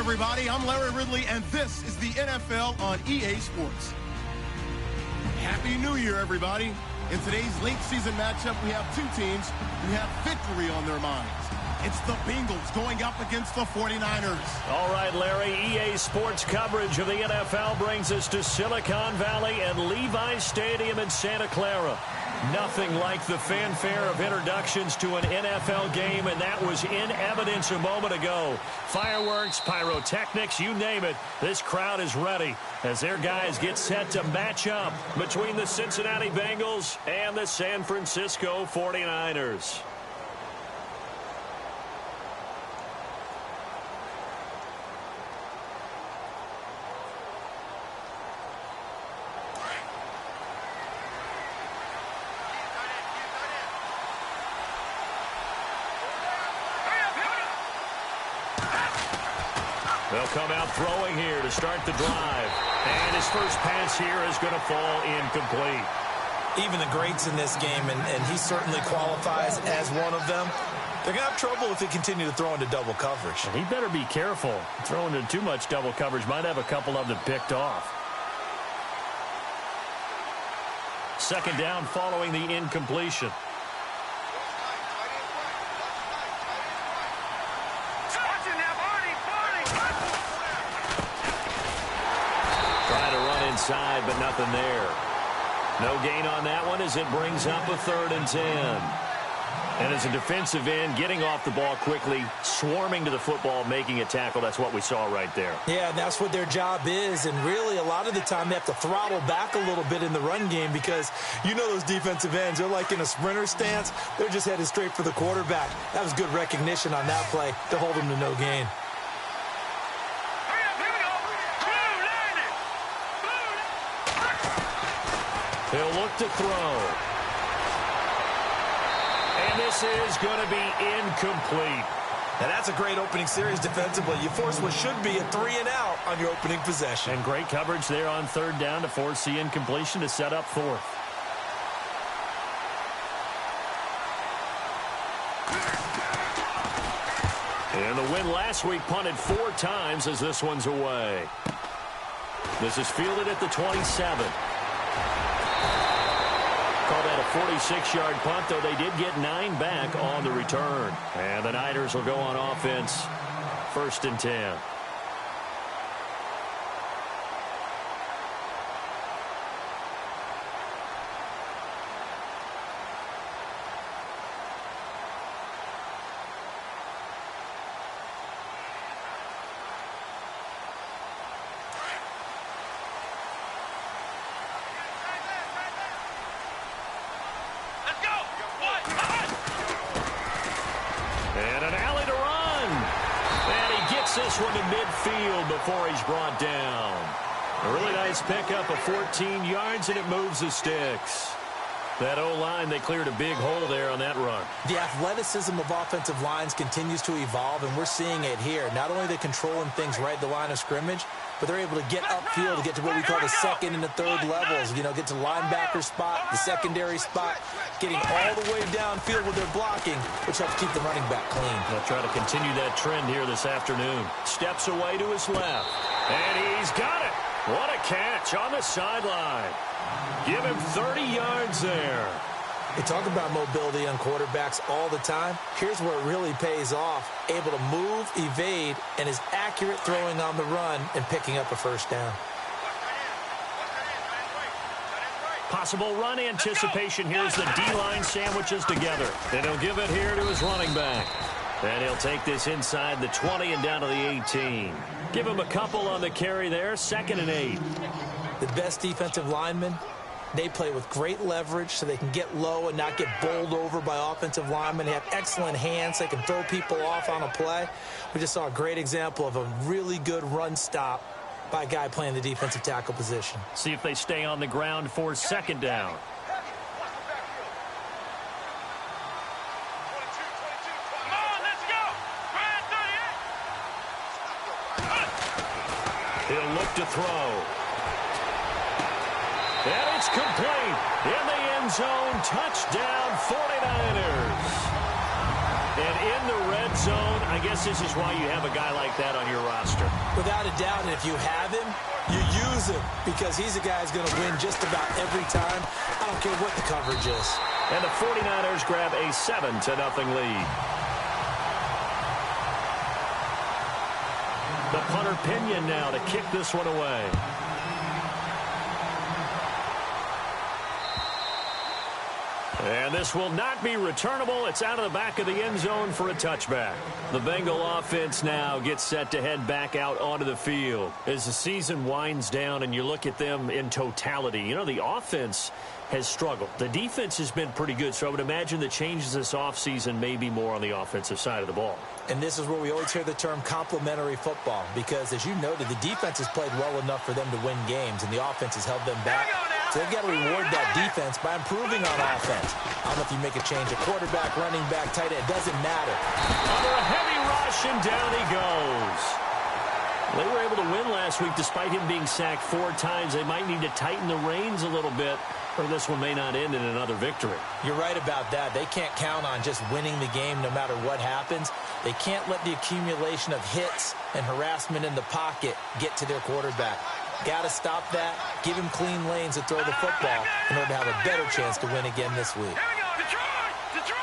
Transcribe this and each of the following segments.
everybody. I'm Larry Ridley, and this is the NFL on EA Sports. Happy New Year, everybody. In today's late season matchup, we have two teams who have victory on their minds. It's the Bengals going up against the 49ers. All right, Larry, EA Sports coverage of the NFL brings us to Silicon Valley and Levi Stadium in Santa Clara. Nothing like the fanfare of introductions to an NFL game, and that was in evidence a moment ago. Fireworks, pyrotechnics, you name it. This crowd is ready as their guys get set to match up between the Cincinnati Bengals and the San Francisco 49ers. They'll come out throwing here to start the drive. And his first pass here is going to fall incomplete. Even the greats in this game, and he certainly qualifies as one of them, they're going to have trouble if they continue to throw into double coverage. And he better be careful. Throwing into too much double coverage might have a couple of them picked off. Second down following the incompletion. Inside, but nothing there. No gain on that one as it brings up a 3rd and 10. And as a defensive end, getting off the ball quickly, swarming to the football, making a tackle. That's what we saw right there. Yeah, and that's what their job is. And really, a lot of the time, they have to throttle back a little bit in the run game because you know those defensive ends, they're like in a sprinter stance. They're just headed straight for the quarterback. That was good recognition on that play to hold them to no gain. He'll look to throw. And this is going to be incomplete. Now, that's a great opening series defensively. You force what should be a 3-and-out on your opening possession. And great coverage there on 3rd down to force the incompletion to set up 4th. And the win last week punted 4 times as this one's away. This is fielded at the 27. Call that a 46-yard punt, though they did get 9 back on the return. And the Niners will go on offense, 1st and 10. This one to midfield before he's brought down. A really nice pickup of 14 yards, and it moves the sticks. That O-line, they cleared a big hole there on that run. The athleticism of offensive lines continues to evolve, and we're seeing it here. Not only are they controlling things right at the line of scrimmage, but they're able to get upfield to get to what we call the 2nd and the 3rd levels. You know, get to linebacker spot, the secondary spot, getting all the way downfield with their blocking, which helps keep the running back clean. They'll try to continue that trend here this afternoon. Steps away to his left, and he's got it. What a catch on the sideline. Give him 30 yards there. They talk about mobility on quarterbacks all the time. Here's where it really pays off. Able to move, evade, and is accurate throwing on the run and picking up a 1st down. Possible run anticipation. Here's the D-line sandwiches together. And he'll give it here to his running back. And he'll take this inside the 20 and down to the 18. Give him a couple on the carry there. 2nd and 8. The best defensive linemen, they play with great leverage so they can get low and not get bowled over by offensive linemen. They have excellent hands. They can throw people off on a play. We just saw a great example of a really good run stop by a guy playing the defensive tackle position. See if they stay on the ground for 2nd down. He'll look to throw. And it's complete. In the end zone, touchdown 49ers. And in the red zone, I guess this is why you have a guy like that on your roster. Without a doubt, and if you have him, you use him because he's a guy who's going to win just about every time. I don't care what the coverage is. And the 49ers grab a 7-0 lead. The punter Pinion now to kick this one away. And this will not be returnable. It's out of the back of the end zone for a touchback. The Bengal offense now gets set to head back out onto the field. As the season winds down and you look at them in totality, you know, the offense has struggled. The defense has been pretty good, so I would imagine the changes this offseason may be more on the offensive side of the ball. And this is where we always hear the term complementary football because, as you noted, the defense has played well enough for them to win games, and the offense has held them back. So they've got to reward that defense by improving on offense. I don't know if you make a change, a quarterback, running back, tight end, it doesn't matter. Under a heavy rush, and down he goes. They were able to win last week despite him being sacked 4 times. They might need to tighten the reins a little bit, or this one may not end in another victory. You're right about that. They can't count on just winning the game no matter what happens. They can't let the accumulation of hits and harassment in the pocket get to their quarterback. Got to stop that, give him clean lanes to throw the football in order to have a better chance to win again this week. Here we go, Detroit!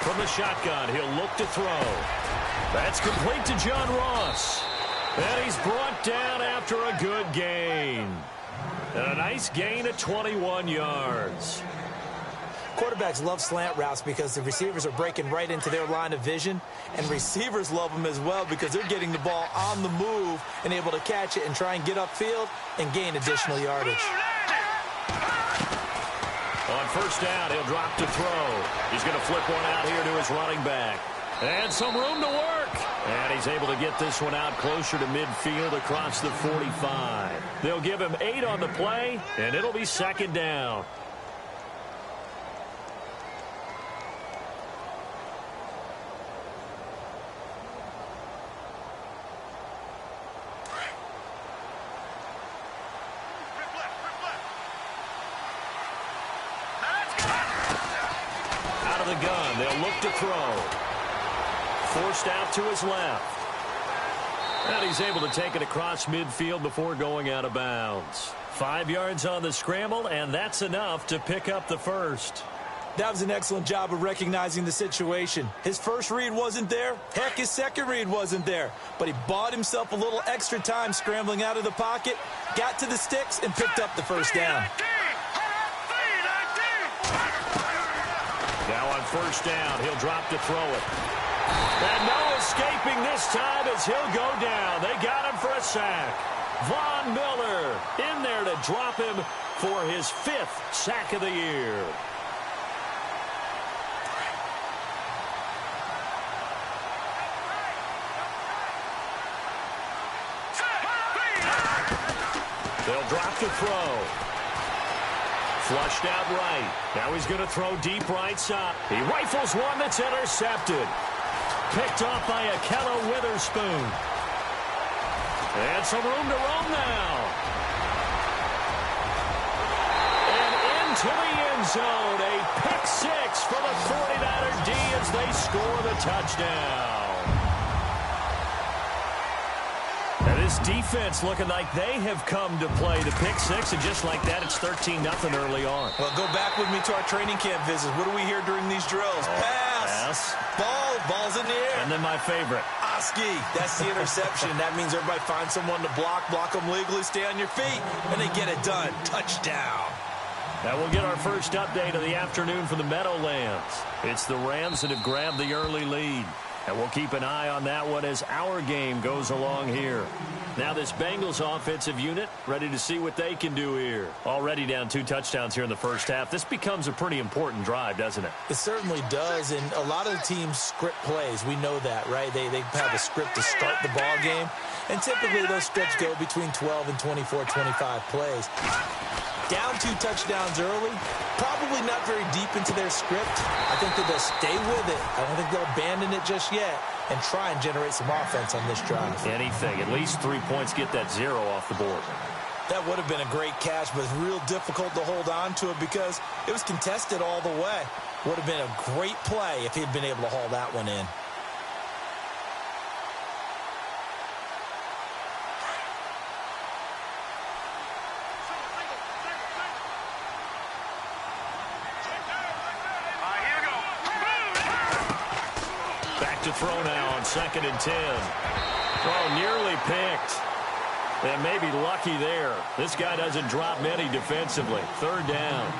From the shotgun, he'll look to throw. That's complete to John Ross. And he's brought down after a good gain. And a nice gain of 21 yards. Quarterbacks love slant routes because the receivers are breaking right into their line of vision, and receivers love them as well because they're getting the ball on the move and able to catch it and try and get upfield and gain additional yardage. On first down, he'll drop to throw. He's going to flip one out here to his running back. And some room to work. And he's able to get this one out closer to midfield across the 45. They'll give him 8 on the play, and it'll be second down. Out of the gun, they'll look to throw. Forced out to his left. And he's able to take it across midfield before going out of bounds. 5 yards on the scramble, and that's enough to pick up the first. That was an excellent job of recognizing the situation. His first read wasn't there. Heck, his second read wasn't there. But he bought himself a little extra time scrambling out of the pocket, got to the sticks, and picked up the first down. Now on first down, he'll drop to throw it. And no escaping this time as he'll go down. They got him for a sack. Von Miller in there to drop him for his 5th sack of the year. They'll drop to throw. Flushed out right. Now he's going to throw deep right side. He rifles one that's intercepted. Picked off by Akello Witherspoon. And some room to roam now. And into the end zone. A pick 6 for the 49er D as they score the touchdown. And this defense looking like they have come to play the pick 6, and just like that, it's 13-0 early on. Well, go back with me to our training camp visits. What do we hear during these drills? Pass. Ball's in the air. And then my favorite. Oski. That's the interception. That means everybody finds someone to block them legally, stay on your feet, and they get it done. Touchdown. Now we'll get our first update of the afternoon from the Meadowlands. It's the Rams that have grabbed the early lead. And we'll keep an eye on that one as our game goes along here. Now this Bengals offensive unit ready to see what they can do here. Already down 2 touchdowns here in the first half. This becomes a pretty important drive, doesn't it? It certainly does, and a lot of the teams script plays. We know that, right? They have a script to start the ball game, and typically those scripts go between 12 and 24, 25 plays. Down 2 touchdowns early, probably not very deep into their script. I think that they'll stay with it. I don't think they'll abandon it just yet and try and generate some offense on this drive. Anything. At least 3 points, get that 0 off the board. That would have been a great catch, but it's real difficult to hold on to it because it was contested all the way. Would have been a great play if he'd been able to haul that one in. to throw now on 2nd and 10. Oh, nearly picked. And maybe lucky there. This guy doesn't drop many defensively. 3rd down.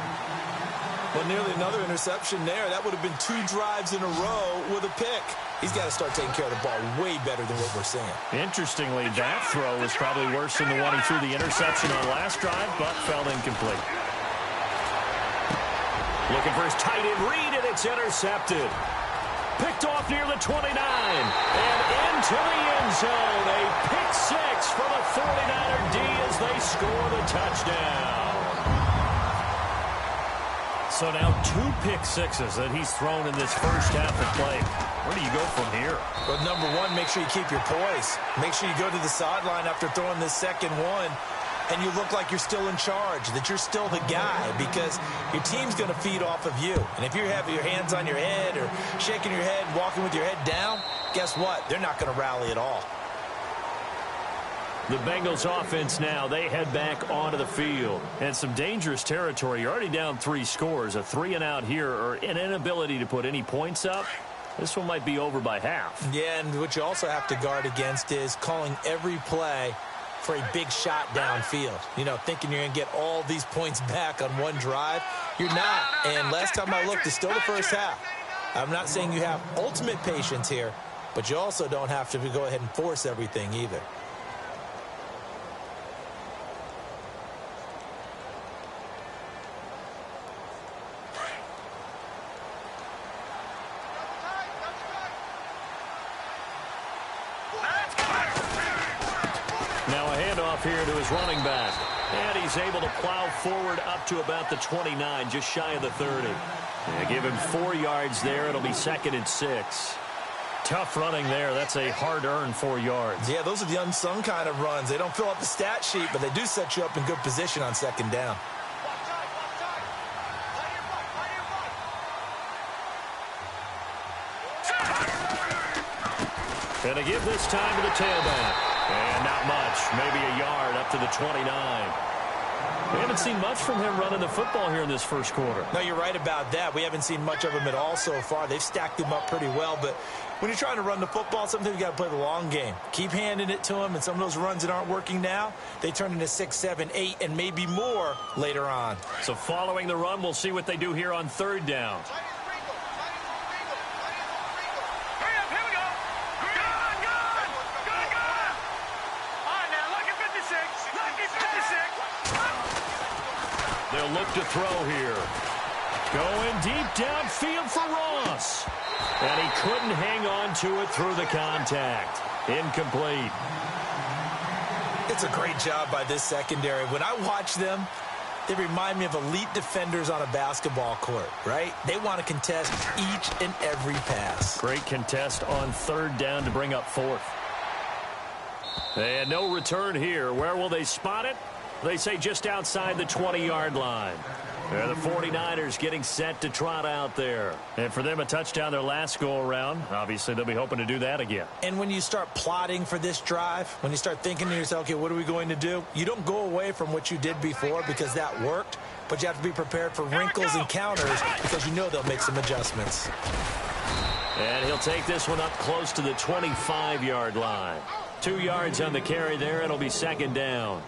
Well, nearly another interception there. That would have been 2 drives in a row with a pick. He's got to start taking care of the ball way better than what we're seeing. Interestingly, that throw was probably worse than the one he threw the interception on last drive, but fell incomplete. Looking for his tight end read, and it's intercepted. Picked off near the 29, and into the end zone. A pick 6 for the 49er D as they score the touchdown. So now 2 pick 6s that he's thrown in this first half of play. Where do you go from here? Well, number one, make sure you keep your poise. Make sure you go to the sideline after throwing this second one, and you look like you're still in charge, that you're still the guy, because your team's going to feed off of you. And if you're having your hands on your head or shaking your head, walking with your head down, guess what? They're not going to rally at all. The Bengals offense now, they head back onto the field. And some dangerous territory. You're already down 3 scores. A 3-and-out here, or an inability to put any points up. This one might be over by half. Yeah, and what you also have to guard against is calling every play for a big shot downfield. You know, thinking you're going to get all these points back on one drive. You're not. And last time I looked, it's still the first half. I'm not saying you have ultimate patience here, but you also don't have to go ahead and force everything either. Now a handoff here to his running back. And he's able to plow forward up to about the 29, just shy of the 30. Yeah, give him 4 yards there. It'll be 2nd and 6. Tough running there. That's a hard-earned 4 yards. Yeah, those are the unsung kind of runs. They don't fill up the stat sheet, but they do set you up in good position on 2nd down. And to give this time to the tailback. And not much. Maybe a yard up to the 29. We haven't seen much from him running the football here in this first quarter. No, you're right about that. We haven't seen much of him at all so far. They've stacked him up pretty well. But when you're trying to run the football, sometimes you got to play the long game. Keep handing it to him. And some of those runs that aren't working now, they turn into 6, 7, 8, and maybe more later on. So following the run, we'll see what they do here on 3rd down. They'll look to throw here. Going deep downfield for Ross. And he couldn't hang on to it through the contact. Incomplete. It's a great job by this secondary. When I watch them, they remind me of elite defenders on a basketball court, right? They want to contest each and every pass. Great contest on 3rd down to bring up 4th. And no return here. Where will they spot it? They say just outside the 20-yard line. They're the 49ers getting set to trot out there. And for them, a touchdown their last go-around. Obviously, they'll be hoping to do that again. And when you start plotting for this drive, when you start thinking to yourself, okay, what are we going to do? You don't go away from what you did before because that worked, but you have to be prepared for wrinkles and counters because you know they'll make some adjustments. And he'll take this one up close to the 25-yard line. 2 yards on the carry there. It'll be 2nd down.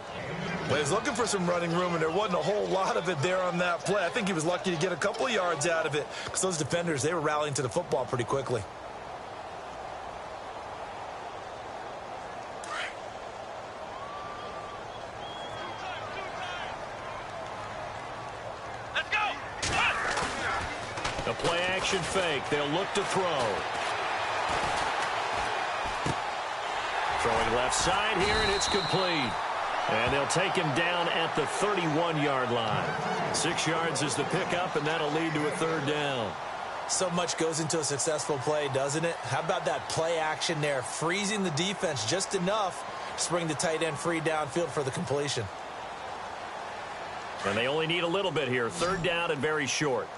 Well, he was looking for some running room, and there wasn't a whole lot of it there on that play. I think he was lucky to get a couple of yards out of it because those defenders, they were rallying to the football pretty quickly. Let's go! A play-action fake. They'll look to throw. Throwing left side here, and it's complete. And they'll take him down at the 31-yard line. 6 yards is the pickup, and that'll lead to a 3rd down. So much goes into a successful play, doesn't it? How about that play action there, freezing the defense just enough to bring the tight end free downfield for the completion. And they only need a little bit here. 3rd down and very short.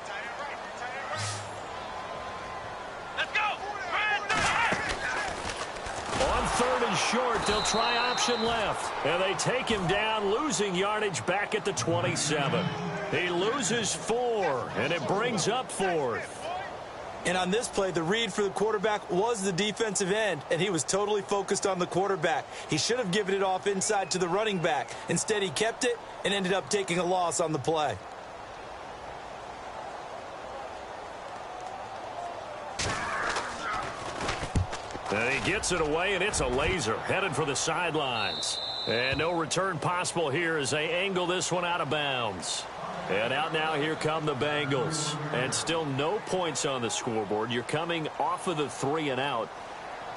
On 3rd and short, they'll try option left. And they take him down, losing yardage back at the 27. He loses 4, and it brings up 4th. And on this play, the read for the quarterback was the defensive end, and he was totally focused on the quarterback. He should have given it off inside to the running back. Instead, he kept it and ended up taking a loss on the play. And he gets it away, and it's a laser headed for the sidelines. And no return possible here as they angle this one out of bounds. And out now, here come the Bengals. And still no points on the scoreboard. You're coming off of the 3 and out.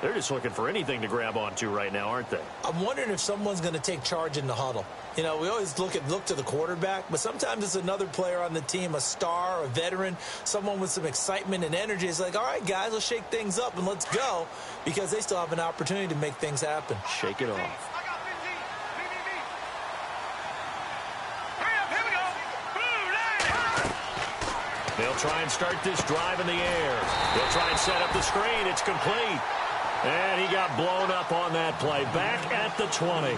They're just looking for anything to grab onto right now, aren't they? I'm wondering if someone's going to take charge in the huddle. You know, we always look to the quarterback, but sometimes it's another player on the team, a star, a veteran, someone with some excitement and energy. It's like, all right, guys, let's shake things up and let's go, because they still have an opportunity to make things happen. Shake it off. They'll try and start this drive in the air. They'll try and set up the screen. It's complete. And he got blown up on that play. Back at the 20.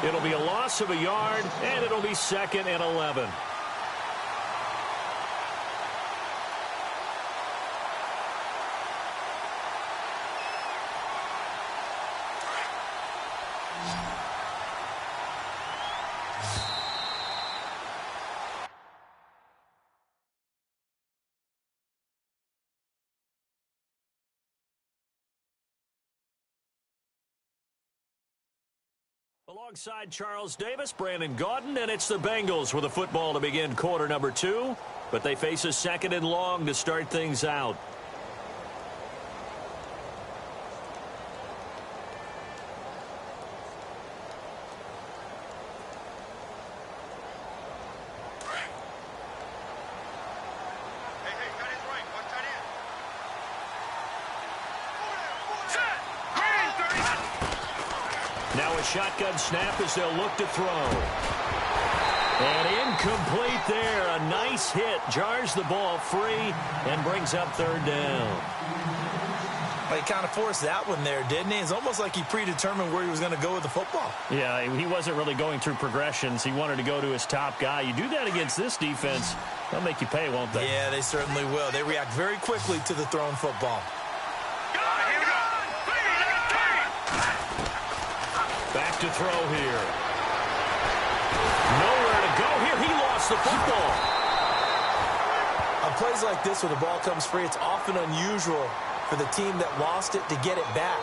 It'll be a loss of a yard, and it'll be 2nd and 11. Alongside Charles Davis, Brandon Gaudin, and it's the Bengals with a football to begin quarter number 2. But they face a 2nd and long to start things out. Now a shotgun snap as they'll look to throw. And incomplete there. A nice hit. Jars the ball free and brings up 3rd down. Well, he kind of forced that one there, didn't he? It's almost like he predetermined where he was going to go with the football. Yeah, he wasn't really going through progressions. He wanted to go to his top guy. You do that against this defense, they'll make you pay, won't they? Yeah, they certainly will. They react very quickly to the thrown football. Back to throw here. Nowhere to go here. He lost the football. On plays like this where the ball comes free, it's often unusual for the team that lost it to get it back,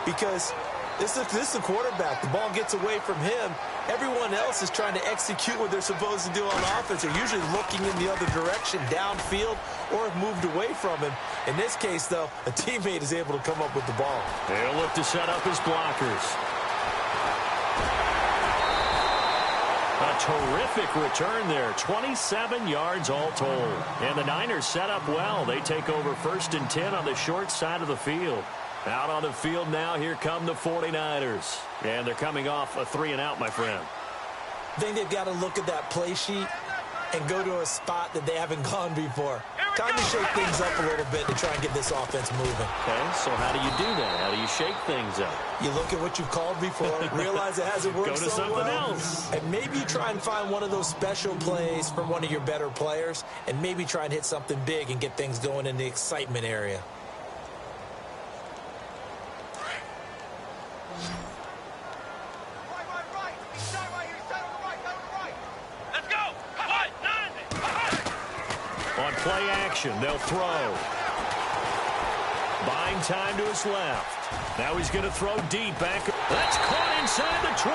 because this is the quarterback. The ball gets away from him. Everyone else is trying to execute what they're supposed to do on offense. They're usually looking in the other direction, downfield, or have moved away from him. In this case, though, a teammate is able to come up with the ball. They'll look to set up his blockers. A terrific return there. 27 yards all told. And the Niners set up well. They take over 1st and 10 on the short side of the field. Out on the field now, here come the 49ers. And they're coming off a 3 and out, my friend. I think they've got to look at that play sheet and go to a spot that they haven't gone before. Time to shake things up a little bit to try and get this offense moving. Okay, so how do you do that? How do you shake things up? You look at what you've called before, realize it hasn't worked Go to so something well, else. and maybe try and find one of those special plays from one of your better players, and maybe try and hit something big and get things going in the excitement area. On play action, they'll throw. Buying time to his left. Now he's going to throw deep back. That's caught inside the 20.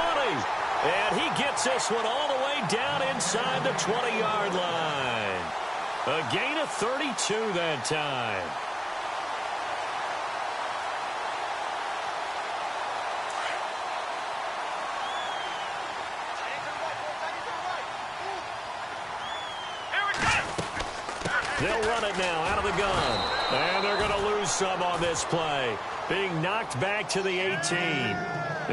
And he gets this one all the way down inside the 20-yard line. A gain of 32 that time. They'll run it now out of the gun. And they're going to lose some on this play. Being knocked back to the 18.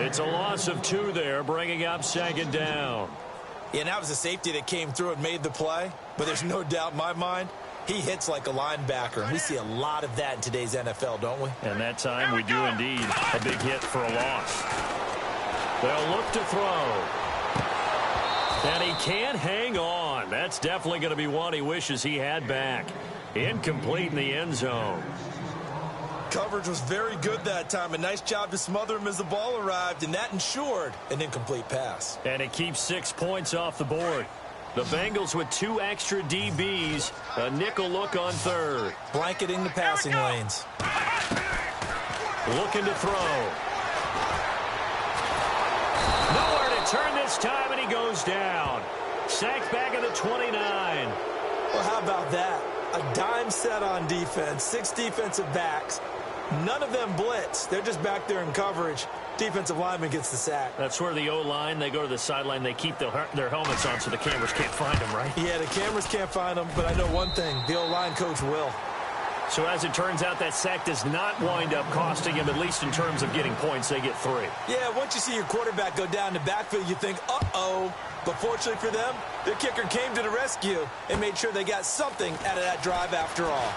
It's a loss of 2 there, bringing up 2nd down. Yeah, and that was a safety that came through and made the play. But there's no doubt in my mind, he hits like a linebacker. And we see a lot of that in today's NFL, don't we? And that time we do indeed. A big hit for a loss. They'll look to throw. And he can't hang on. That's definitely going to be one he wishes he had back. Incomplete in the end zone. Coverage was very good that time. A nice job to smother him as the ball arrived, and that ensured an incomplete pass. And it keeps 6 points off the board. The Bengals with 2 extra DBs. A nickel look on third. Blanketing the passing lanes. Looking to throw. Nowhere to turn this time, and he goes down. Sacked back at the 29. Well, how about that? A dime set on defense. 6 defensive backs. None of them blitz. They're just back there in coverage. Defensive lineman gets the sack. That's where the O-line, they go to the sideline, they keep their helmets on so the cameras can't find them, right? Yeah, the cameras can't find them, but I know one thing. The O-line coach will. So as it turns out, that sack does not wind up costing him, at least in terms of getting points. They get 3. Yeah, once you see your quarterback go down the backfield, you think, uh-oh. But fortunately for them, their kicker came to the rescue and made sure they got something out of that drive after all.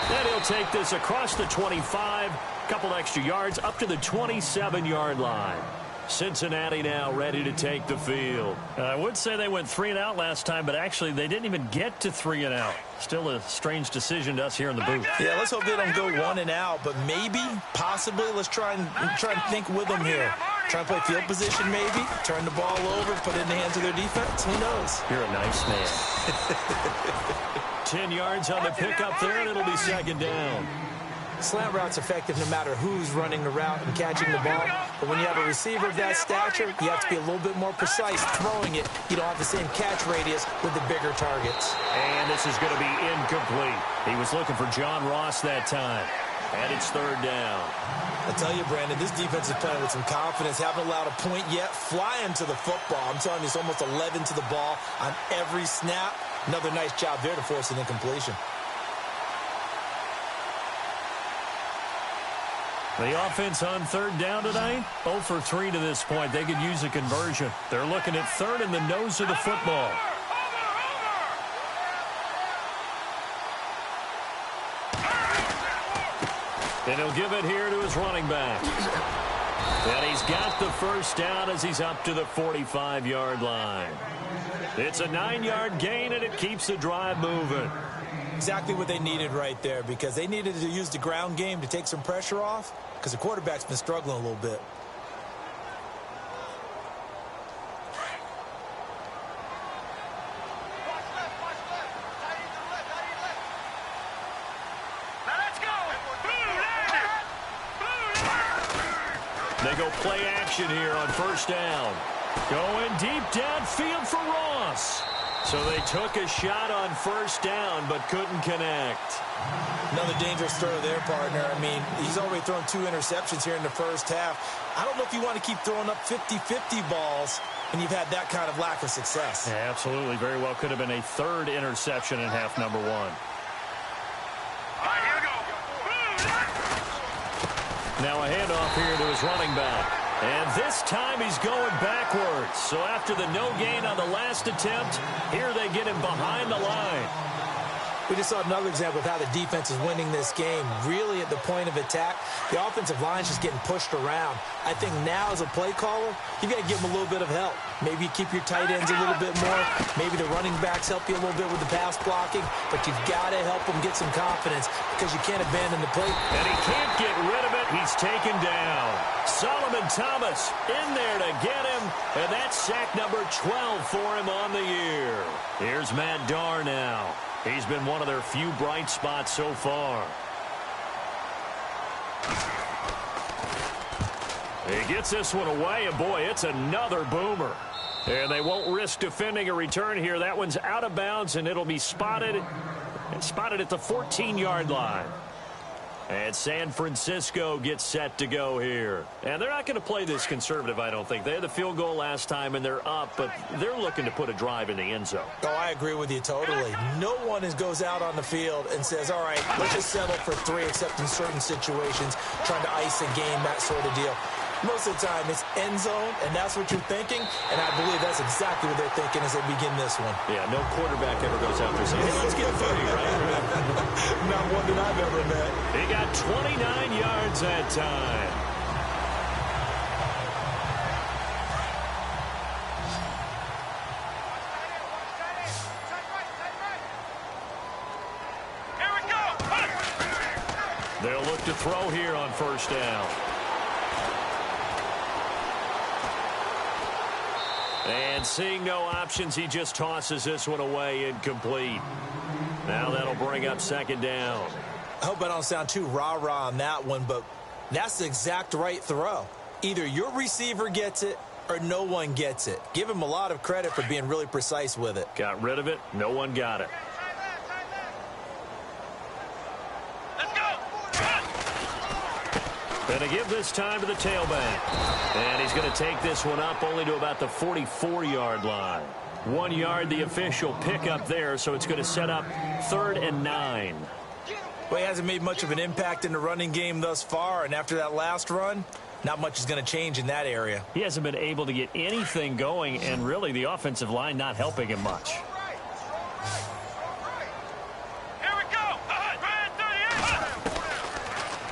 Then he'll take this across the 25, couple extra yards, up to the 27-yard line. Cincinnati now ready to take the field. I would say they went 3 and out last time, but actually they didn't even get to 3 and out. Still a strange decision to us here in the booth. Yeah, let's hope they don't go 1 and out, but maybe, possibly, let's try and think with them here. Try and play field position maybe, turn the ball over, put it in the hands of their defense. Who knows? You're a nice man. 10 yards on the pickup there, and it'll be second down. Slant route's effective no matter who's running the route and catching the ball. But when you have a receiver of that stature, you have to be a little bit more precise throwing it. You don't have the same catch radius with the bigger targets. And this is going to be incomplete. He was looking for John Ross that time. And it's third down. I tell you, Brandon, this defense is playing with some confidence. Haven't allowed a point yet. Flying to the football. I'm telling you, it's almost 11 to the ball on every snap. Another nice job there to force an incompletion. The offense on third down tonight, 0 for 3 to this point. They could use a conversion. They're looking at third in the nose of the football. And he'll give it here to his running back. And he's got the first down as he's up to the 45-yard line. It's a 9-yard gain, and it keeps the drive moving. Exactly what they needed right there, because they needed to use the ground game to take some pressure off, because the quarterback's been struggling a little bit. They go play action here on first down. Going deep downfield for Ross. So they took a shot on first down, but couldn't connect. Another dangerous throw there, partner. I mean, he's already thrown 2 interceptions here in the first half. I don't know if you want to keep throwing up 50-50 balls when you've had that kind of lack of success. Yeah, absolutely. Very well could have been a 3rd interception in half number 1. Now a handoff here to his running back. And this time he's going backwards. So after the no gain on the last attempt, here they get him behind the line. We just saw another example of how the defense is winning this game. Really at the point of attack, the offensive line's just getting pushed around. I think now as a play caller, you got to give them a little bit of help. Maybe you keep your tight ends a little bit more. Maybe the running backs help you a little bit with the pass blocking. But you've got to help them get some confidence because you can't abandon the play. And he can't get rid of it. He's taken down. Solomon Thomas in there to get him. And that's sack number 12 for him on the year. Here's Matt Darr now. He's been one of their few bright spots so far. He gets this one away, and boy, it's another boomer. And they won't risk defending a return here. That one's out of bounds, and it'll be spotted at the 14-yard line. And San Francisco gets set to go here. And they're not going to play this conservative, I don't think. They had the field goal last time, and they're up, but they're looking to put a drive in the end zone. Oh, I agree with you totally. No one goes out on the field and says, all right, let's just settle for 3, except in certain situations, trying to ice a game, that sort of deal. Most of the time, it's end zone, and that's what you're thinking, and I believe that's exactly what they're thinking as they begin this one. Yeah, no quarterback ever goes out there saying, hey, let's get 30, right? Not one that I've ever met. He got 29 yards that time. throw here on first down. And seeing no options, he just tosses this one away incomplete. Now that'll bring up second down. I hope I don't sound too rah-rah on that one, but that's the exact right throw. Either your receiver gets it or no one gets it. Give him a lot of credit for being really precise with it. Got rid of it. No one got it. Going to give this time to the tailback. And he's going to take this one up only to about the 44-yard line. 1 yard, the official pickup there, so it's going to set up 3rd and 9. Well, he hasn't made much of an impact in the running game thus far, and after that last run, not much is going to change in that area. He hasn't been able to get anything going, and really the offensive line not helping him much.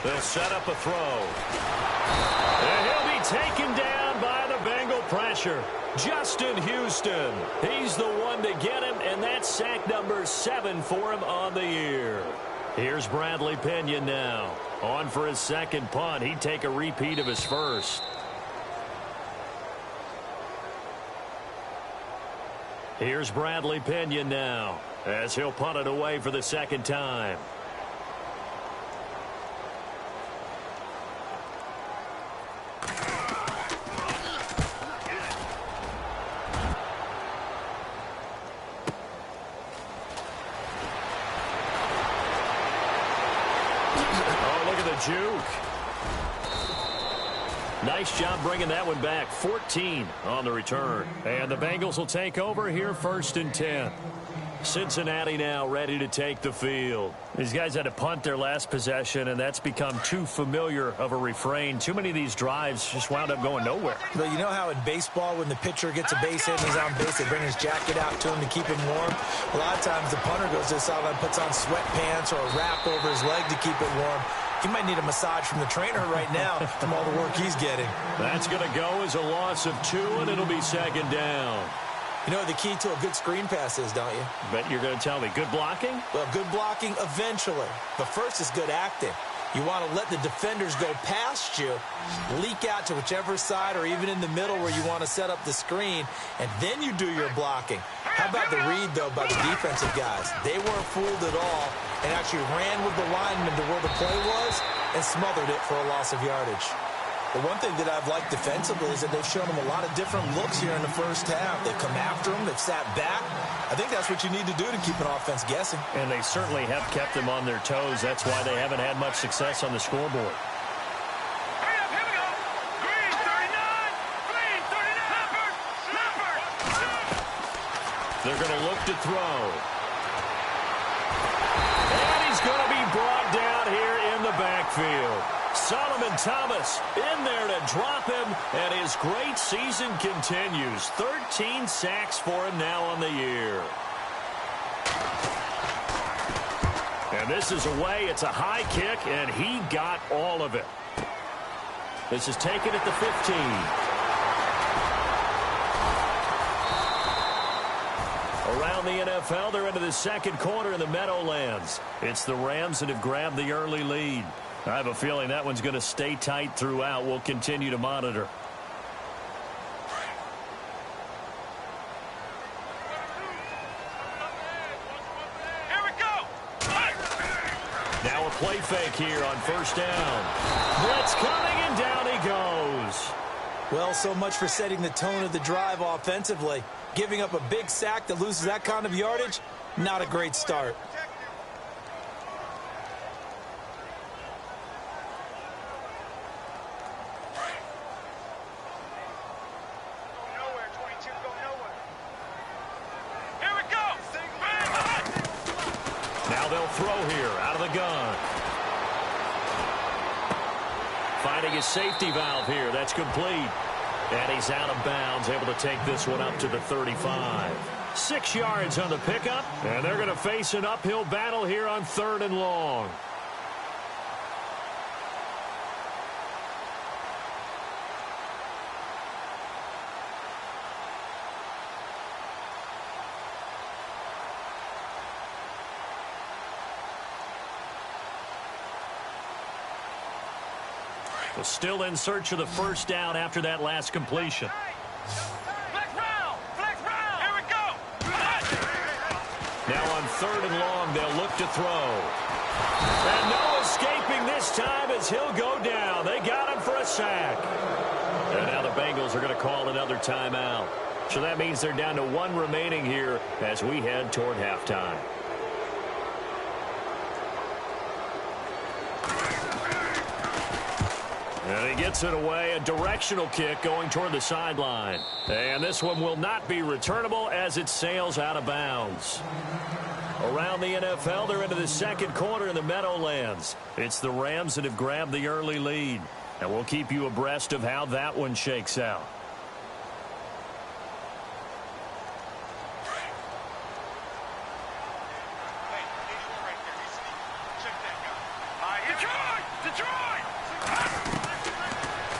They'll set up a throw. And he'll be taken down by the Bengal pressure. Justin Houston. He's the one to get him, and that's sack number 7 for him on the year. Here's Bradley Pinion now. On for his second punt. He'd take a repeat of his first. Here's Bradley Pinion now, as he'll punt it away for the second time. Juke. Nice job bringing that one back. 14 on the return. And the Bengals will take over here 1st and 10. Cincinnati now ready to take the field. These guys had to punt their last possession, and that's become too familiar of a refrain. Too many of these drives just wound up going nowhere. But you know how in baseball, when the pitcher gets a base hit and he's on base, they bring his jacket out to him to keep him warm? A lot of times the punter goes to the sideline, puts on sweatpants or a wrap over his leg to keep it warm. He might need a massage from the trainer right now from all the work he's getting. That's going to go as a loss of 2, and it'll be second down. You know what the key to a good screen pass is, don't you? Bet you're going to tell me. Good blocking? Well, good blocking eventually. But first is good acting. You want to let the defenders go past you, leak out to whichever side or even in the middle where you want to set up the screen, and then you do your blocking. How about the read, though, by the defensive guys? They weren't fooled at all and actually ran with the lineman to where the play was and smothered it for a loss of yardage. The one thing that I've liked defensively is that they've shown them a lot of different looks here in the first half. They've come after them. They've sat back. I think that's what you need to do to keep an offense guessing. And they certainly have kept them on their toes. That's why they haven't had much success on the scoreboard. They're going to look to throw. And he's going to be brought down here in the backfield. Solomon Thomas in there to drop him, and his great season continues. 13 sacks for him now on the year. And this is away. It's a high kick, and he got all of it. This is taken at the 15. Around the NFL, they're into the second quarter in the Meadowlands. It's the Rams that have grabbed the early lead. I have a feeling that one's going to stay tight throughout. We'll continue to monitor. Here we go. Now a play fake here on first down. Blitz coming, and down he goes. Well, so much for setting the tone of the drive offensively. Giving up a big sack that loses that kind of yardage, not a great start. Throw here out of the gun. Finding his safety valve here. That's complete. And he's out of bounds, able to take this one up to the 35. 6 yards on the pickup, and they're going to face an uphill battle here on 3rd and long. Well, still in search of the first down after that last completion. Flex round! Flex round! Here we go! Now on 3rd and long, they'll look to throw. And no escaping this time as he'll go down. They got him for a sack. And now the Bengals are going to call another timeout. So that means they're down to 1 remaining here as we head toward halftime. And he gets it away, a directional kick going toward the sideline. And this one will not be returnable as it sails out of bounds. Around the NFL, they're into the second quarter in the Meadowlands. It's the Rams that have grabbed the early lead. And we'll keep you abreast of how that one shakes out.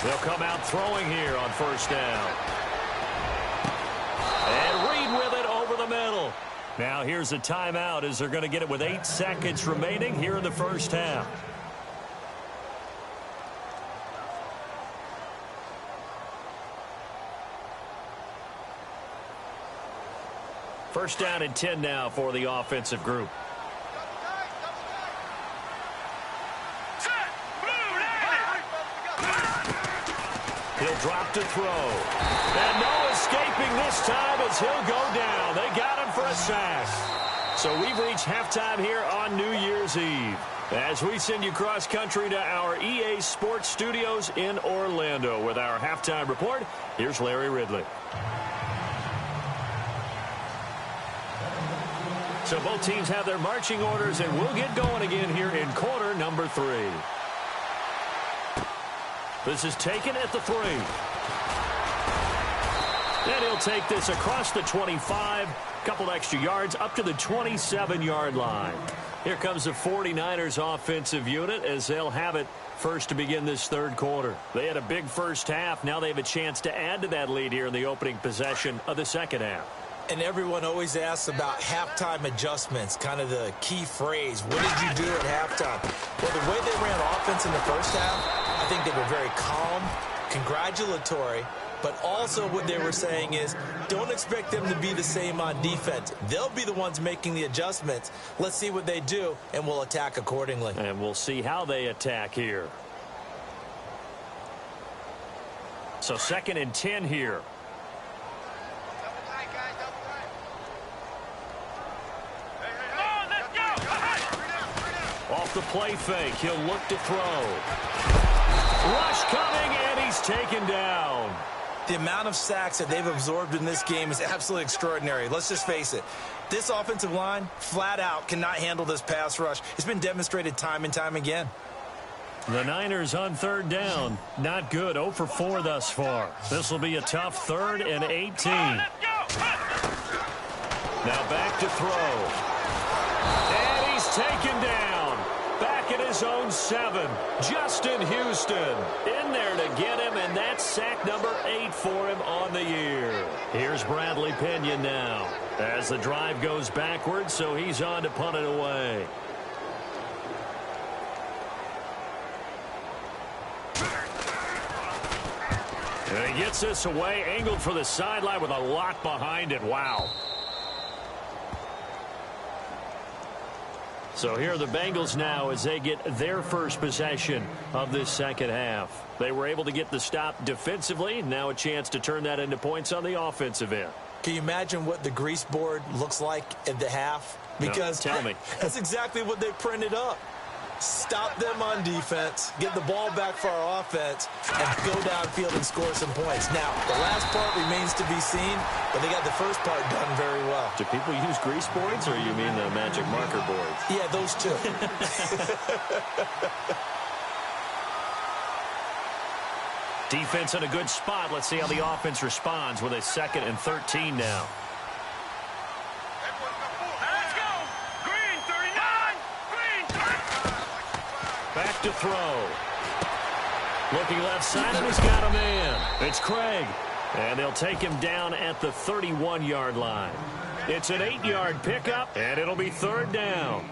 They'll come out throwing here on first down. And Reed with it over the middle. Now here's a timeout as they're going to get it with 8 seconds remaining here in the first half. First down and 10 now for the offensive group. He'll drop to throw. And no escaping this time as he'll go down. They got him for a sack. So we've reached halftime here on New Year's Eve. As we send you cross-country to our EA Sports Studios in Orlando with our halftime report, here's Larry Ridley. So both teams have their marching orders, and we'll get going again here in quarter number 3. This is taken at the 3. And he'll take this across the 25, couple extra yards up to the 27-yard line. Here comes the 49ers offensive unit as they'll have it first to begin this third quarter. They had a big first half. Now they have a chance to add to that lead here in the opening possession of the second half. And everyone always asks about halftime adjustments, kind of the key phrase. What did you do at halftime? Well, the way they ran offense in the first half, I think they were very calm, congratulatory, but also what they were saying is don't expect them to be the same on defense. They'll be the ones making the adjustments. Let's see what they do, and we'll attack accordingly. And we'll see how they attack here. So 2nd and 10 here. Off the play fake, he'll look to throw. Rush coming, and he's taken down. The amount of sacks that they've absorbed in this game is absolutely extraordinary. Let's just face it. This offensive line, flat out, cannot handle this pass rush. It's been demonstrated time and time again. The Niners on 3rd down. Not good. 0 for 4 thus far. This will be a tough 3rd and 18. Now back to throw. And he's taken down. Back at his own 7. Justin Houston in there to get him, and that's sack number 8 for him on the year. Here's Bradley Pinion now as the drive goes backwards, so he's on to punt it away. And he gets this away, angled for the sideline with a lot behind it. Wow. So here are the Bengals now as they get their first possession of this second half. They were able to get the stop defensively. Now a chance to turn that into points on the offensive end. Can you imagine what the grease board looks like at the half? Because no, tell me. That's exactly what they printed up. Stop them on defense, get the ball back for our offense, and go downfield and score some points. Now, the last part remains to be seen, but they got the first part done very well. Do people use grease boards, or you mean the magic marker boards? Yeah, those two. Defense in a good spot. Let's see how the offense responds with a 2nd and 13 now. Back to throw. Looking left side, and he's got a man. It's Craig. And they'll take him down at the 31-yard line. It's an 8-yard pickup, and it'll be 3rd down.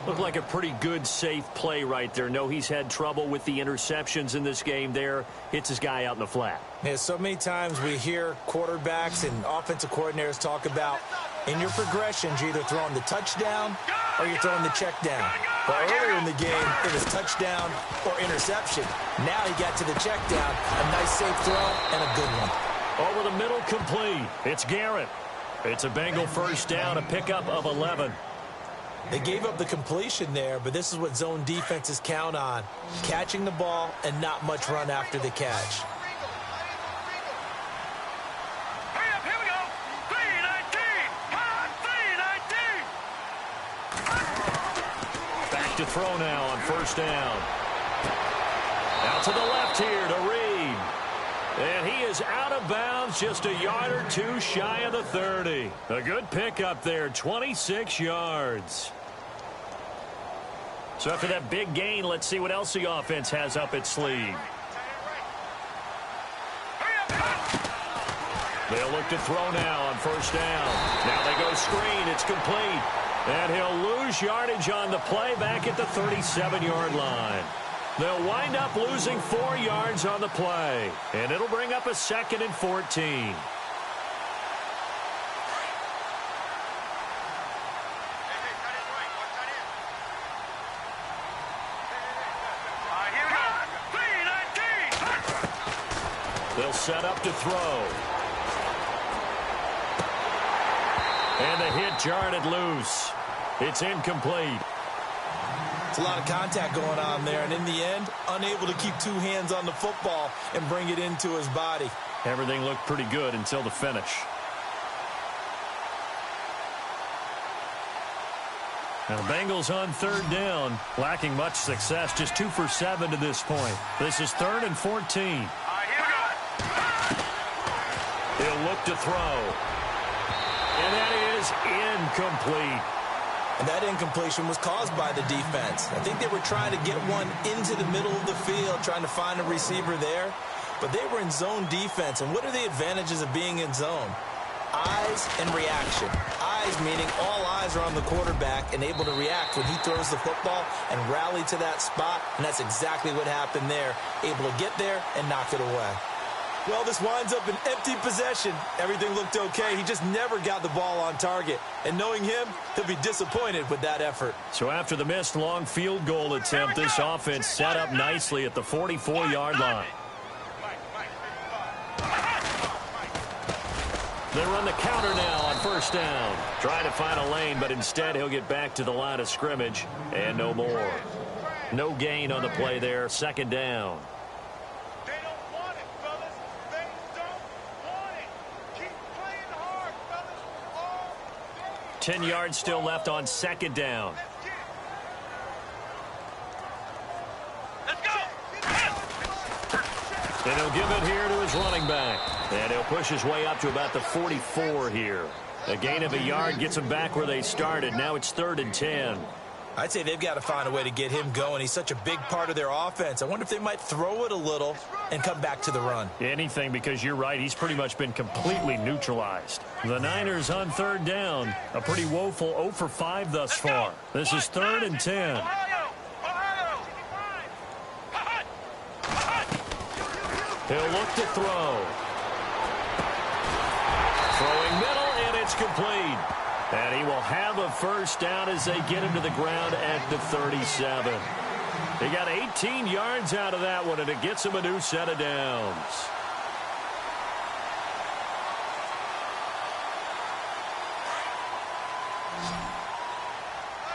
Looked like a pretty good, safe play right there. No, he's had trouble with the interceptions in this game there. Hits his guy out in the flat. Yeah, so many times we hear quarterbacks and offensive coordinators talk about in your progressions, you're either throwing the touchdown or you're throwing the check down. But earlier in the game, it was touchdown or interception. Now he got to the check down. A nice safe throw and a good one. Over the middle, complete. It's Garrett. It's a Bengal first down, a pickup of 11. They gave up the completion there, but this is what zone defenses count on. Catching the ball and not much run after the catch. Hurry up, here we go. 3-19. Hot 3-19. Back to throw now on first down. Out to the left here to Reed. And he is out of bounds, just a yard or two shy of the 30. A good pickup there, 26 yards. So after that big gain, let's see what else the offense has up its sleeve. They'll look to throw now on first down. Now they go screen. It's complete. And he'll lose yardage on the play back at the 37-yard line. They'll wind up losing 4 yards on the play. And it'll bring up a 2nd and 14. They'll set up to throw. And the hit jarred it loose. It's incomplete. It's a lot of contact going on there, and in the end, unable to keep 2 hands on the football and bring it into his body. Everything looked pretty good until the finish. Now, the Bengals on third down, lacking much success, just 2 for 7 to this point. This is 3rd and 14. He'll look to throw. And that is incomplete. And that incompletion was caused by the defense. I think they were trying to get one into the middle of the field, trying to find a receiver there. But they were in zone defense. And what are the advantages of being in zone? Eyes and reaction. Eyes meaning all eyes are on the quarterback and able to react when he throws the football and rally to that spot. And that's exactly what happened there. Able to get there and knock it away. Well, this winds up an empty possession. Everything looked okay. He just never got the ball on target. And knowing him, he'll be disappointed with that effort. So after the missed long field goal attempt, this offense set up nicely at the 44-yard line. They run the counter now on first down. Trying to find a lane, but instead he'll get back to the line of scrimmage and no more. No gain on the play there. 2nd down. 10 yards still left on 2nd down. Let's go. And he'll give it here to his running back. And he'll push his way up to about the 44 here. A gain of a yard gets him back where they started. Now it's 3rd and 10. I'd say they've got to find a way to get him going. He's such a big part of their offense. I wonder if they might throw it a little and come back to the run. Anything, because you're right. He's pretty much been completely neutralized. The Niners on 3rd down. A pretty woeful 0 for 5 thus far. This is 3rd and 10. He'll look to throw. Throwing middle, and it's complete. And he will have a first down as they get him to the ground at the 37. He got 18 yards out of that one, and it gets him a new set of downs.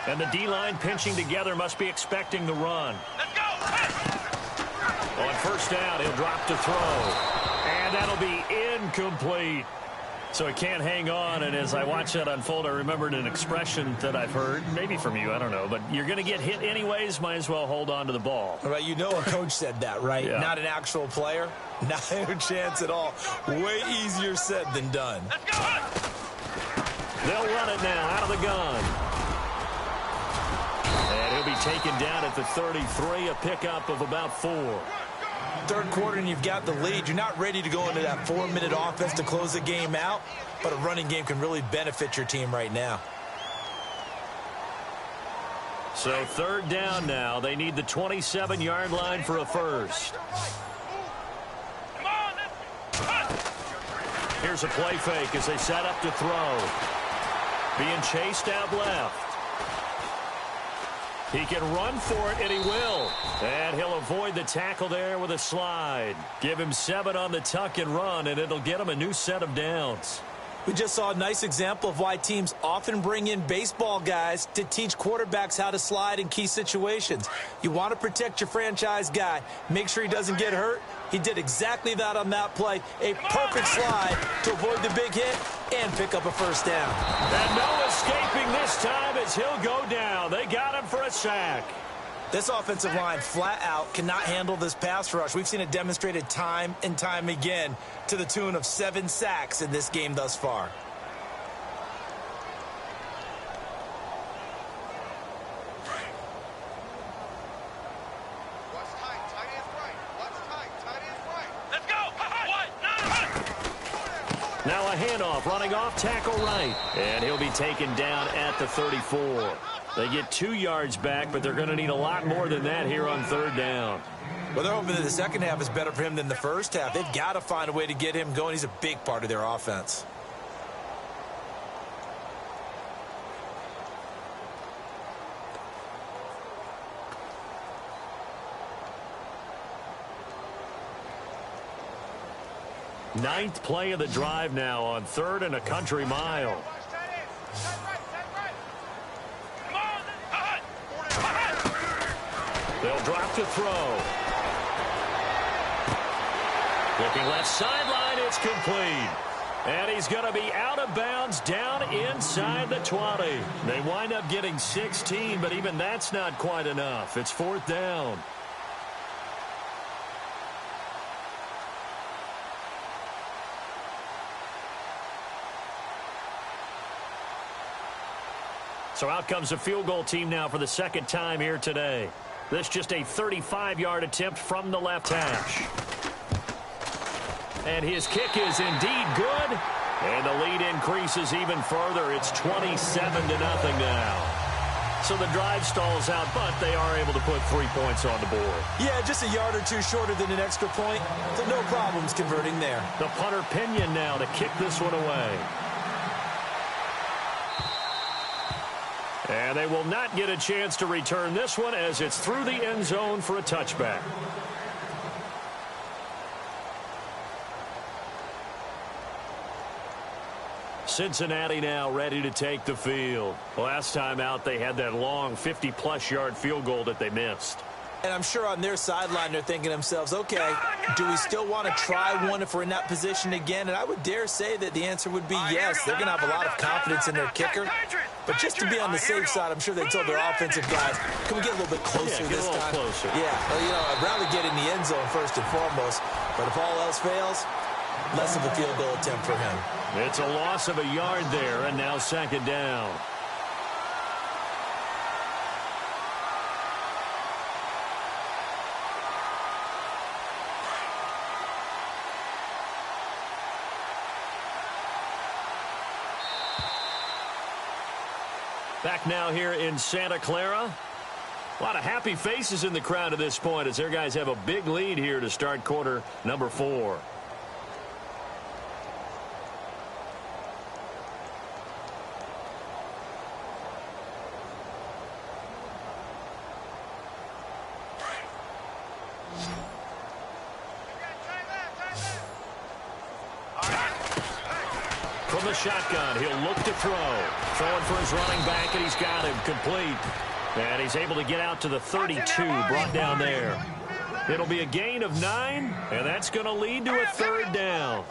And the D-line pinching together, must be expecting the run. Let's go. On first down, he'll drop to throw. And that'll be incomplete. So he can't hang on, and as I watch that unfold, I remembered an expression that I've heard, maybe from you, I don't know, but you're going to get hit anyways, might as well hold on to the ball. All right, you know a coach said that, right? Yeah. Not an actual player. Not a chance at all. Way easier said than done. Let's go. They'll run it now out of the gun. And he'll be taken down at the 33, a pickup of about 4. Third quarter and you've got the lead. You're not ready to go into that 4-minute offense to close the game out, but a running game can really benefit your team right now. So third down now. They need the 27-yard line for a first. Here's a play fake as they set up to throw. Being chased out left. He can run for it, and he will. And he'll avoid the tackle there with a slide. Give him 7 on the tuck and run, and it'll get him a new set of downs. We just saw a nice example of why teams often bring in baseball guys to teach quarterbacks how to slide in key situations. You want to protect your franchise guy. Make sure he doesn't get hurt. He did exactly that on that play. A perfect slide to avoid the big hit and pick up a first down. And no escaping this time as he'll go down. They got him for a sack. This offensive line flat out cannot handle this pass rush. We've seen it demonstrated time and time again to the tune of 7 sacks in this game thus far. Now a handoff running off tackle right. And he'll be taken down at the 34. They get 2 yards back, but they're going to need a lot more than that here on third down. Well, they're hoping that the second half is better for him than the first half. They've got to find a way to get him going. He's a big part of their offense. Ninth play of the drive now on 3rd and a country mile. They'll drop to throw. Looking left sideline, it's complete. And he's going to be out of bounds down inside the 20. They wind up getting 16, but even that's not quite enough. It's 4th down. So out comes a field goal team now for the second time here today. This just a 35-yard attempt from the left hash. And his kick is indeed good. And the lead increases even further. It's 27-0 now. So the drive stalls out, but they are able to put 3 points on the board. Yeah, just a yard or two shorter than an extra point. So no problems converting there. The punter Pinion now to kick this one away. And they will not get a chance to return this one as it's through the end zone for a touchback. Cincinnati now ready to take the field. Last time out, they had that long 50-plus yard field goal that they missed. And I'm sure on their sideline they're thinking to themselves, okay, do we still want to try one if we're in that position again? And I would dare say that the answer would be yes. They're going to have a lot of confidence in their kicker. But just to be on the safe side, I'm sure they told their offensive guys, can we get a little bit closer this time? Closer. Yeah, well, you know, I'd rather get in the end zone first and foremost. But if all else fails, less of a field goal attempt for him. It's a loss of a yard there, and now second down. Back now here in Santa Clara. A lot of happy faces in the crowd at this point as their guys have a big lead here to start quarter number 4. From the shotgun, he'll look to throw. Throwing for his running back, and he's got him complete. And he's able to get out to the 32, brought down there. It'll be a gain of 9, and that's going to lead to a third down.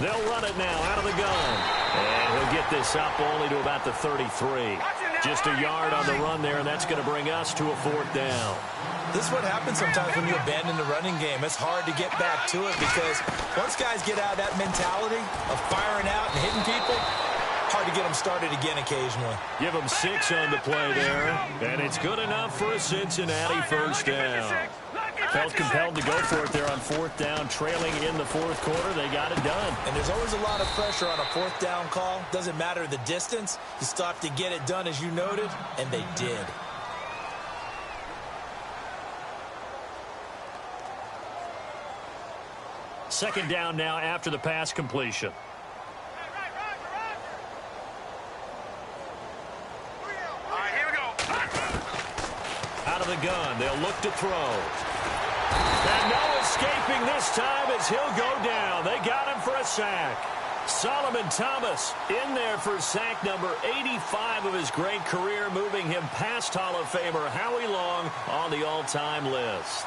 They'll run it now out of the gun. And he'll get this up only to about the 33. Just a yard on the run there, and that's going to bring us to a 4th down. This is what happens sometimes when you abandon the running game. It's hard to get back to it because once guys get out of that mentality of firing out and hitting people, hard to get them started again occasionally. Give them 6 on the play there, and it's good enough for a Cincinnati first down. Felt compelled to go for it there on fourth down, trailing in the fourth quarter. They got it done. And there's always a lot of pressure on a fourth down call. Doesn't matter the distance. You still have to get it done, as you noted, and they did. Second down now after the pass completion. Out of the gun, they'll look to throw. And no escaping this time as he'll go down. They got him for a sack. Solomon Thomas in there for sack number 85 of his great career, moving him past Hall of Famer Howie Long on the all-time list.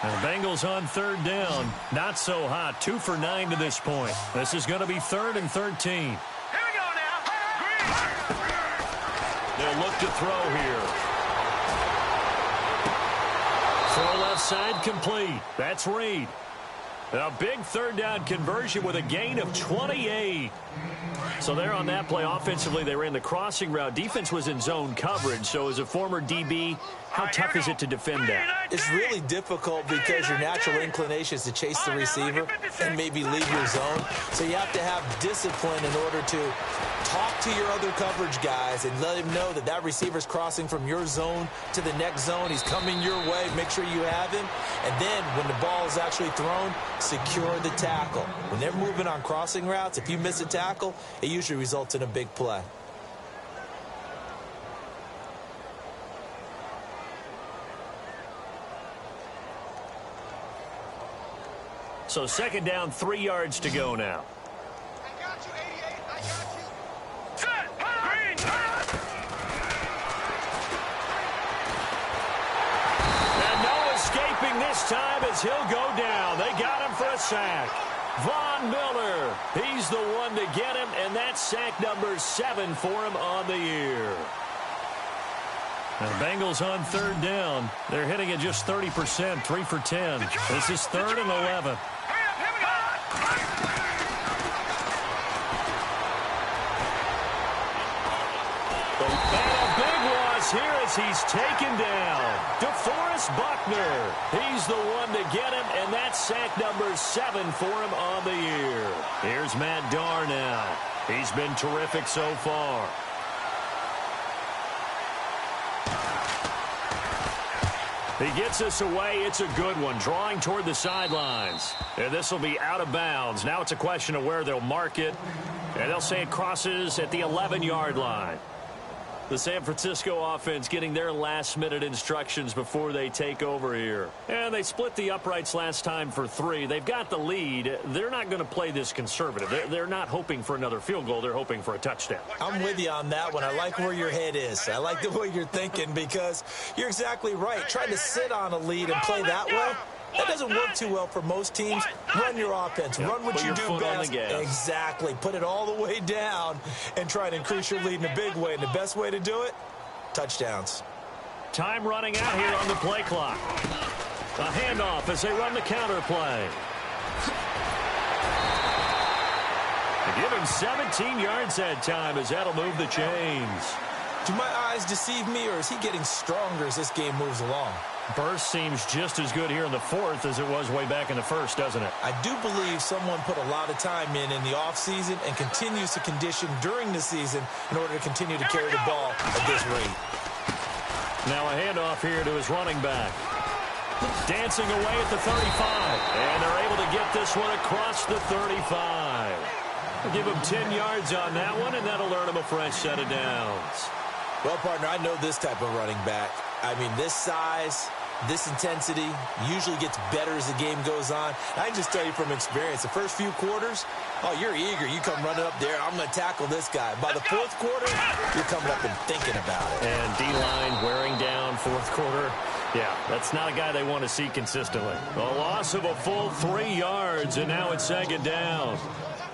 And the Bengals on third down. Not so hot. 2 for 9 to this point. This is going to be 3rd and 13. Here we go now. They'll look to throw here. Throw left side complete. That's Reed. A big third down conversion with a gain of 28. So there on that play, offensively, they ran the crossing route. Defense was in zone coverage. So as a former DB, how tough is it to defend that? It's really difficult because your natural inclination is to chase the receiver and maybe leave your zone. So you have to have discipline in order to talk to your other coverage guys and let him know that that receiver's crossing from your zone to the next zone. He's coming your way. Make sure you have him. And then when the ball is actually thrown, secure the tackle. When they're moving on crossing routes, if you miss a tackle, it usually results in a big play. So second down, 3 yards to go now. I got you, 88. I got you. Set. Green. And no escaping this time as he'll go down. They got him for a sack. Von Miller, he's the one to get him, and that's sack number 7 for him on the year. And the Bengals on third down. They're hitting at just 30%, 3 for 10. This is 3rd and 11. Hurry up. Here we go. And a big loss here as he's taken down. DeForest Buckner, he's the one to get him, and that's sack number 7 for him on the year. Here's Matt Darr now. He's been terrific so far. He gets us away. It's a good one. Drawing toward the sidelines. And this will be out of bounds. Now it's a question of where they'll mark it. And they'll say it crosses at the 11-yard line. The San Francisco offense getting their last-minute instructions before they take over here. And they split the uprights last time for 3. They've got the lead. They're not going to play this conservative. They're not hoping for another field goal. They're hoping for a touchdown. I'm with you on that one. I like where your head is. I like the way you're thinking because you're exactly right. Trying to sit on a lead and play that way, that doesn't work too well for most teams. Run your offense. Run what you do best. Exactly. Put it all the way down and try to increase your lead in a big way. And the best way to do it, touchdowns. Time running out here on the play clock. A handoff as they run the counter play. They give him 17 yards that time as that'll move the chains. Do my eyes deceive me, or is he getting stronger as this game moves along? Burst seems just as good here in the 4th as it was way back in the 1st, doesn't it? I do believe someone put a lot of time in the offseason and continues to condition during the season in order to continue to carry the ball at this rate. Now a handoff here to his running back. Dancing away at the 35. And they're able to get this one across the 35. We'll give him 10 yards on that one, and that'll earn him a fresh set of downs. Well, partner, I know this type of running back. I mean, this size, this intensity usually gets better as the game goes on. I can just tell you from experience, the first few quarters, oh, you're eager. You come running up there, I'm going to tackle this guy. By the 4th quarter, you're coming up and thinking about it. And D-line wearing down 4th quarter. Yeah, that's not a guy they want to see consistently. A loss of a full 3 yards, and now it's 2nd down.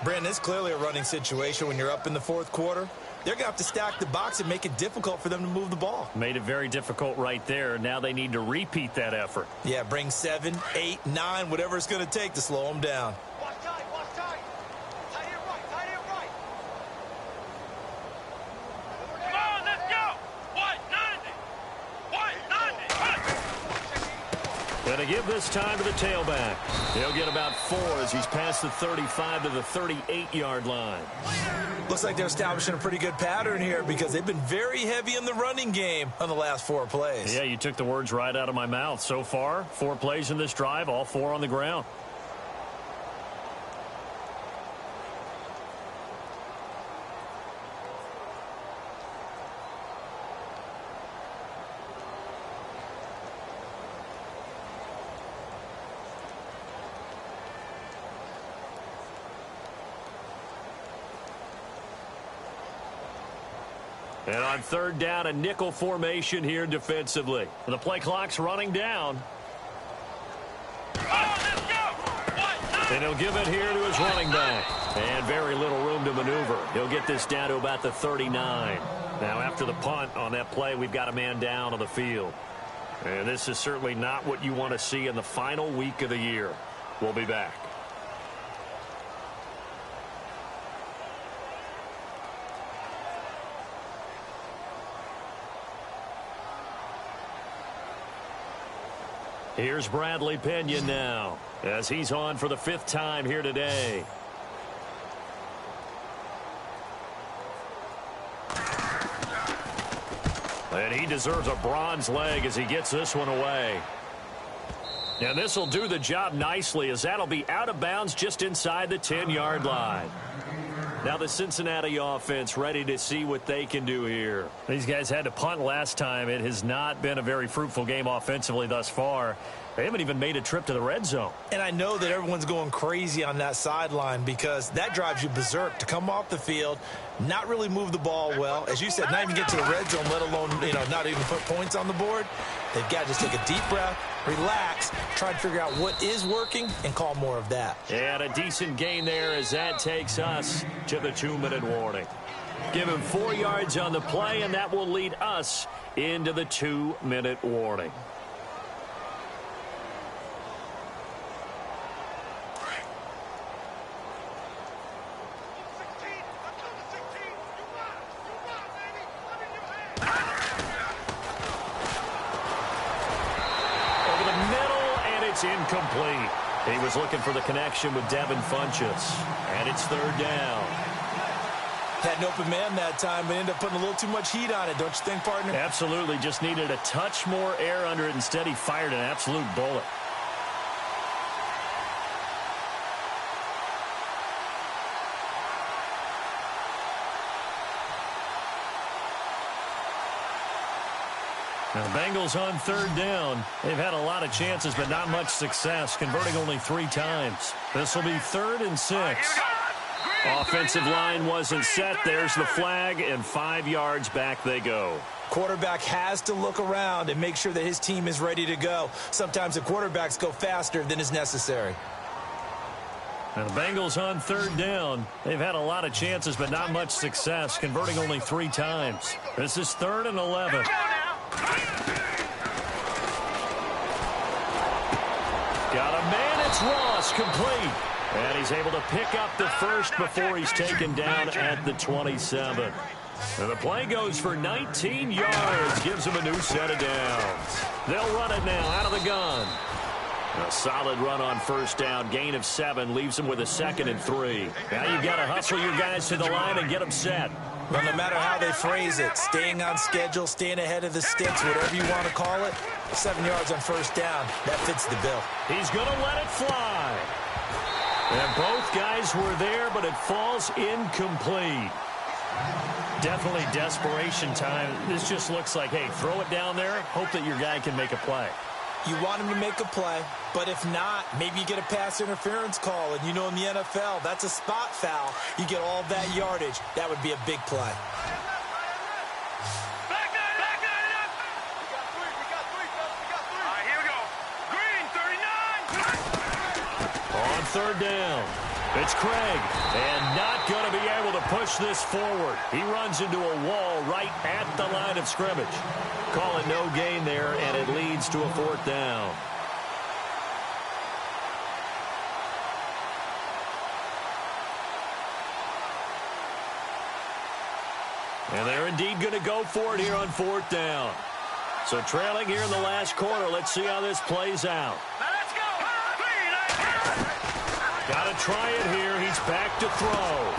Brandon, it's clearly a running situation when you're up in the 4th quarter. They're going to have to stack the box and make it difficult for them to move the ball. Made it very difficult right there. Now they need to repeat that effort. Yeah, bring 7, 8, 9, whatever it's going to take to slow them down. Watch tight. Tight end right. Come on, And to give this time to the tailback. He'll get about 4 as he's past the 35 to the 38-yard line. Looks like they're establishing a pretty good pattern here because they've been very heavy in the running game on the last 4 plays. Yeah, you took the words right out of my mouth. So far, 4 plays in this drive, all 4 on the ground. And on 3rd down, a nickel formation here defensively. The play clock's running down. And he'll give it here to his running back. And very little room to maneuver. He'll get this down to about the 39. Now, after the punt on that play, we've got a man down on the field. And this is certainly not what you want to see in the final week of the year. We'll be back. Here's Bradley Pena now as he's on for the 5th time here today. And he deserves a bronze leg as he gets this one away. And this will do the job nicely as that'll be out of bounds just inside the 10-yard line. Now the Cincinnati offense ready to see what they can do here. These guys had to punt last time. It has not been a very fruitful game offensively thus far. They haven't even made a trip to the red zone. And I know that everyone's going crazy on that sideline because that drives you berserk to come off the field, not really move the ball well. As you said, not even get to the red zone, let alone, not even put points on the board. They've got to just take a deep breath, relax, try to figure out what is working, and call more of that. And a decent gain there as that takes us to the 2-minute warning. Give him 4 yards on the play, and that will lead us into the 2-minute warning. It's incomplete. He was looking for the connection with Devin Funchess. And it's 3rd down. Had an open man that time, but ended up putting a little too much heat on it, don't you think, partner? Absolutely. Just needed a touch more air under it. Instead, he fired an absolute bullet. Now, the Bengals on 3rd down. They've had a lot of chances, but not much success, converting only 3 times. This will be 3rd and 6. Offensive line wasn't set. There's the flag, and 5 yards back they go. Quarterback has to look around and make sure that his team is ready to go. Sometimes the quarterbacks go faster than is necessary. Now, the Bengals on 3rd down. They've had a lot of chances, but not much success, converting only 3 times. This is 3rd and 11. Got a man, it's Ross, complete. And he's able to pick up the first before he's taken down at the 27. And the play goes for 19 yards, gives him a new set of downs. They'll run it now out of the gun. A solid run on 1st down, gain of 7, leaves him with a 2nd and 3. Now you've got to hustle your guys to the line and get them set. Well, no matter how they phrase it, staying on schedule, staying ahead of the sticks, whatever you want to call it, 7 yards on 1st down, that fits the bill. He's going to let it fly. And both guys were there, but it falls incomplete. Definitely desperation time. This just looks like, hey, throw it down there, hope that your guy can make a play. You want him to make a play, but if not, maybe you get a pass interference call. And you know in the NFL, that's a spot foul. You get all that yardage. That would be a big play. Back nine up. We got three, fellas. All right, here we go. Green, 39. On 3rd down, it's Craig, and not going to be able to push this forward. He runs into a wall right at the line of scrimmage. Call it no gain there, and it leads to a 4th down. And they're indeed going to go for it here on 4th down. So trailing here in the last quarter. Let's see how this plays out. Now let's go. Got to try it here. He's back to throw.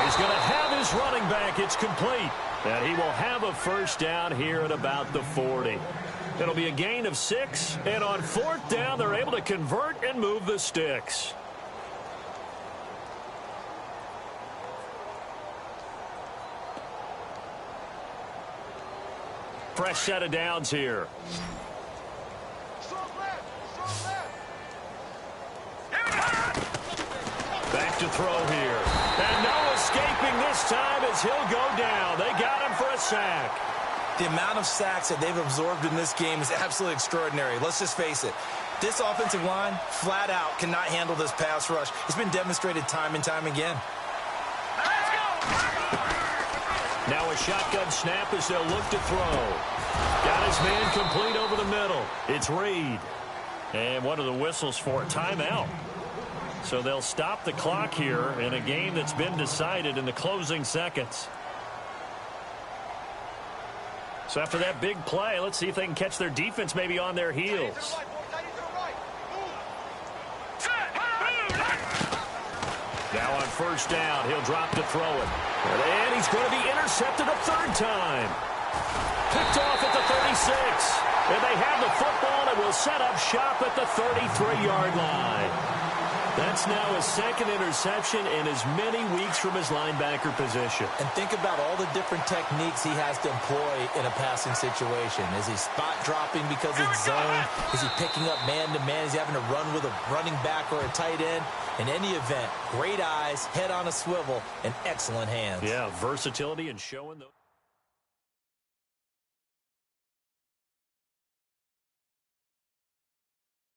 He's going to have his running back. It's complete. And he will have a first down here at about the 40. It'll be a gain of 6. And on 4th down, they're able to convert and move the sticks. Fresh set of downs here. Back to throw here. And no escaping this time as he'll go down. They got him for a sack. The amount of sacks that they've absorbed in this game is absolutely extraordinary. Let's just face it. This offensive line, flat out, cannot handle this pass rush. It's been demonstrated time and time again. Now a shotgun snap as they'll look to throw. Got his man complete over the middle. It's Reed. And what are the whistles for? Timeout. So they'll stop the clock here in a game that's been decided in the closing seconds. So after that big play, let's see if they can catch their defense maybe on their heels. Now on first down, he'll drop to throw it. And he's going to be intercepted a 3rd time. Picked off at the 36. And they have the football and will set up shop at the 33-yard line. That's now his 2nd interception in as many weeks from his linebacker position. And think about all the different techniques he has to employ in a passing situation. Is he spot dropping because it's zone? Is he picking up man-to-man? Is he having to run with a running back or a tight end? In any event, great eyes, head on a swivel, and excellent hands. Yeah, versatility and showing those.